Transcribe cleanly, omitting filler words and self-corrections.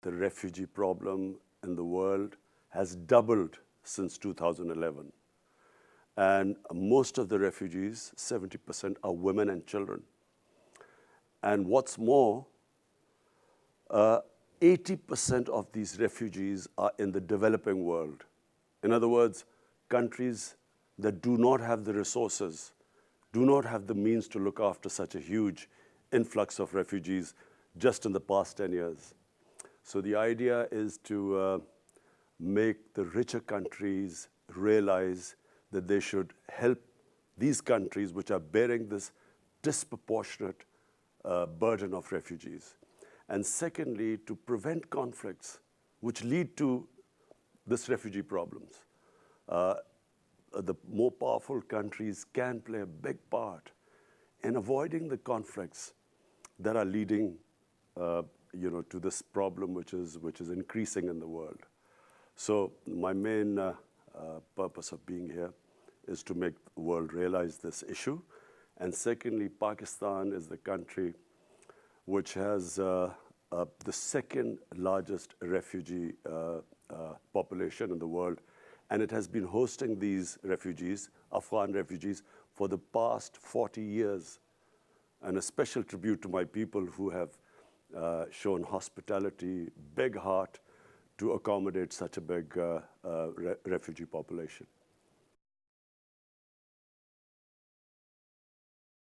the refugee problem in the world has doubled since 2011. And most of the refugees, 70%, are women and children. And what's more, 80% of these refugees are in the developing world. In other words, countries that do not have the resources, do not have the means to look after such a huge influx of refugees just in the past 10 years. So the idea is to make the richer countries realize that they should help these countries which are bearing this disproportionate burden of refugees. And secondly, to prevent conflicts which lead to this refugee problems. The more powerful countries can play a big part in avoiding the conflicts that are leading to this problem which is increasing in the world. So my main purpose of being here is to make the world realize this issue. And secondly, Pakistan is the country which has the second largest refugee population in the world. And it has been hosting these refugees, Afghan refugees, for the past 40 years. And a special tribute to my people who have shown hospitality, big heart, to accommodate such a big refugee population.